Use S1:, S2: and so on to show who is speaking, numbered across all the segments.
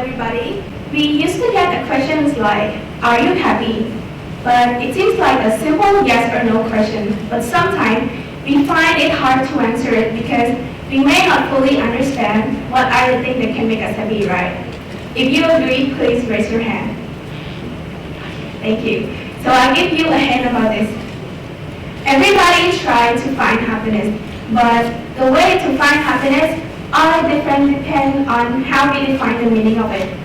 S1: everybody. We used to get the questions like, are you happy? But it seems like a simple yes or no question, but sometimes we find it hard to answer it because we may not fully understand what are the things that can make us happy, right? If you agree, please raise your hand. Thank you. So I'll give you a hint about this. Everybody tries to find happiness, but the way to find happiness are different depending on how we define the meaning of it.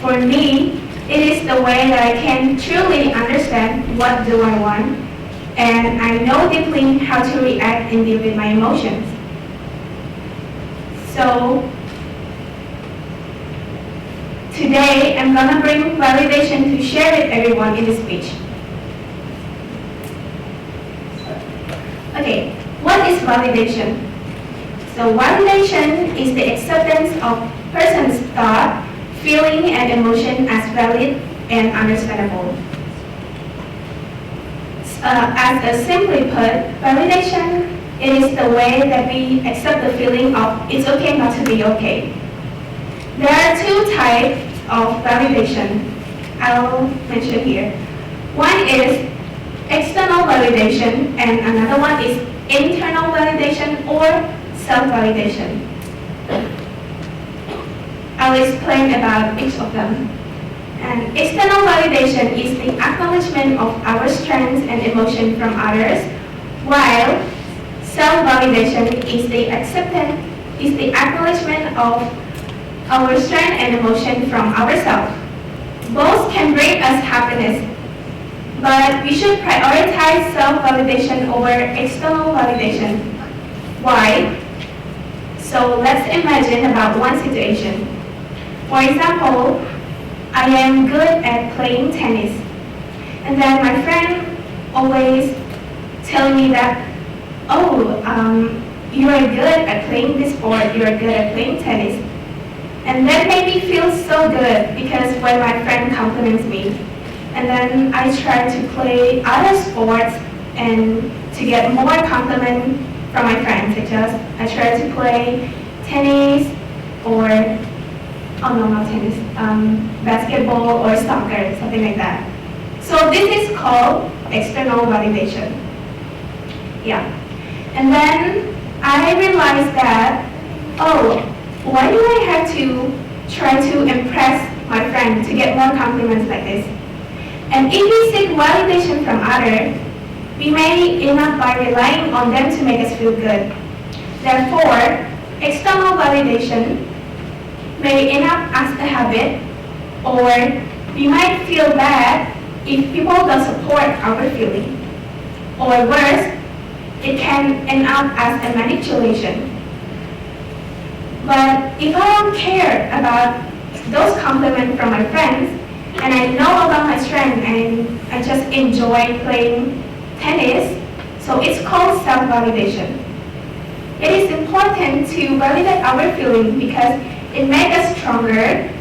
S1: For me, it is the way that I can truly understand what do I want, and I know deeply how to react and deal with my emotions. So, today I'm gonna bring validation to share with everyone in this speech. Okay, what is validation? So validation is the acceptance of person's thought, feeling, and emotion as valid and understandable. As a simply put, validation it is the way that we accept the feeling of it's okay not to be okay. There are two types of validation I'll mention here. One is external validation and another one is internal validation or self-validation. I'll explain about each of them. And external validation is the acknowledgement of our strengths and emotion from others, while self-validation is the acknowledgement of our strength and emotion from ourselves. Both can bring us happiness, but we should prioritize self-validation over external validation. Why? So let's imagine about one situation. For example, I am good at playing tennis, and then my friend always tell me that, you are good at playing this sport, you are good at playing tennis. And that made me feel so good because when my friend compliments me, and then I try to play other sports and to get more compliment from my friends, such as I try to play tennis or, not tennis, basketball or soccer, something like that. So this is called external validation. Yeah. And then I realized that, why do I have to try to impress my friend to get more compliments like this? And if we seek validation from others, we may end up by relying on them to make us feel good. Therefore, external validation may end up as a habit, or we might feel bad if people don't support our feeling. Or worse, it can end up as a manipulation. But if I don't care about those compliments from my friends, and I know about my strength and I just enjoy playing tennis, so it's called self-validation. It is important to validate our feeling because it makes us stronger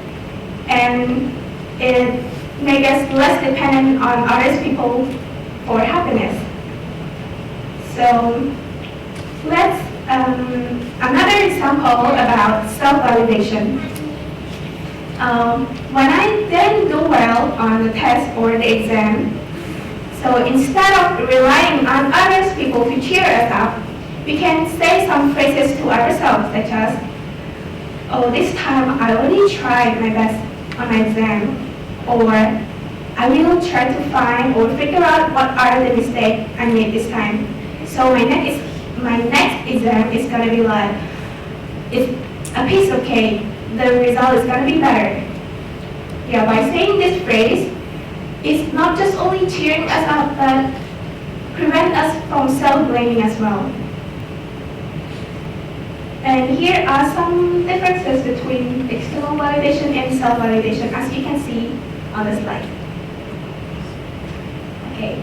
S1: and it makes us less dependent on other people for happiness. So let's another example about self-validation. When I didn't do well on the test or the exam, so instead of relying on other people to cheer us up, we can say some phrases to ourselves such as, this time I already tried my best on my exam, or I will try to find or figure out what are the mistakes I made this time. So my next exam is gonna be like, it's a piece of cake. The result is gonna be better. Yeah, by saying this phrase, it's not just only cheering us up, but prevent us from self-blaming as well. And here are some differences between external validation and self-validation, as you can see on the slide. Okay.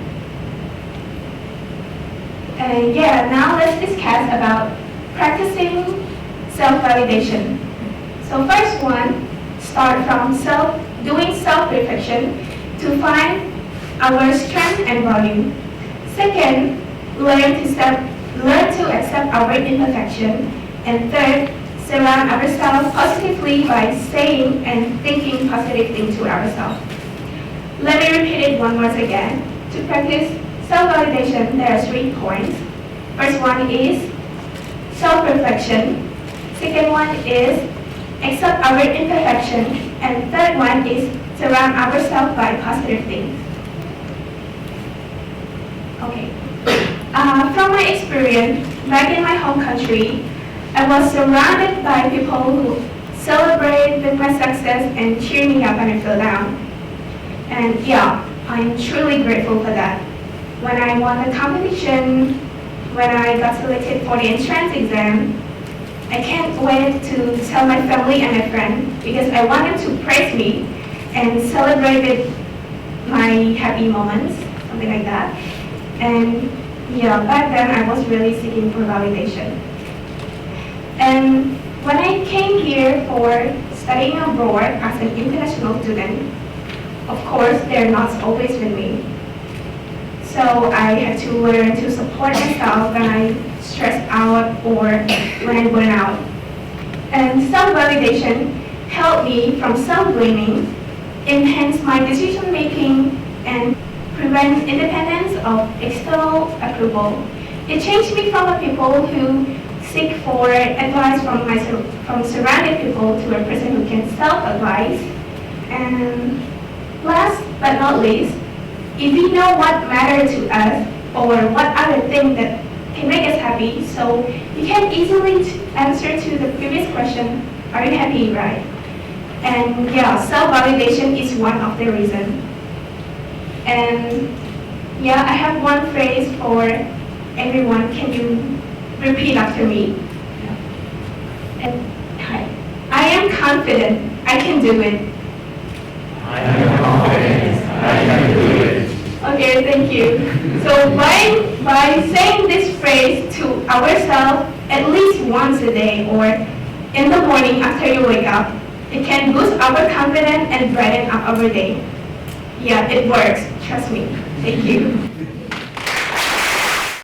S1: And now let's discuss about practicing self-validation. So first one, start from doing self-reflection to find our strength and value. Second, learn to accept our imperfection. And third, surround ourselves positively by saying and thinking positive things to ourselves. Let me repeat it one more again. To practice self-validation, there are 3 points. First one is self-reflection. Second one is accept our imperfection. And third one is surround ourselves by positive things. Okay. From my experience, back in my home country, I was surrounded by people who celebrate with my success and cheer me up when I feel down. And yeah, I'm truly grateful for that. When I won the competition, when I got selected for the entrance exam, I can't wait to tell my family and my friends because I want them to praise me and celebrate with my happy moments, something like that. And yeah, back then I was really seeking for validation. And when I came here for studying abroad as an international student, of course, they're not always with me. So I had to learn to support myself when I stress out or when I burn out. And self-validation helped me from self-blaming, enhance my decision-making, and prevent independence of external approval. It changed me from a people who seek for advice from surrounded people to a person who can self-advise. And last but not least, if we know what matters to us or what other things that can make us happy, so you can easily answer to the previous question, are you happy, right? And yeah, self-validation is one of the reasons. And yeah, I have one phrase for everyone. Can you repeat after me? And hi. I am confident I can do it.
S2: I am confident I can do it.
S1: Okay, thank you. So by saying this phrase to ourselves at least once a day or in the morning after you wake up, it can boost our confidence and brighten up our day. Yeah, it works. Trust me. Thank you.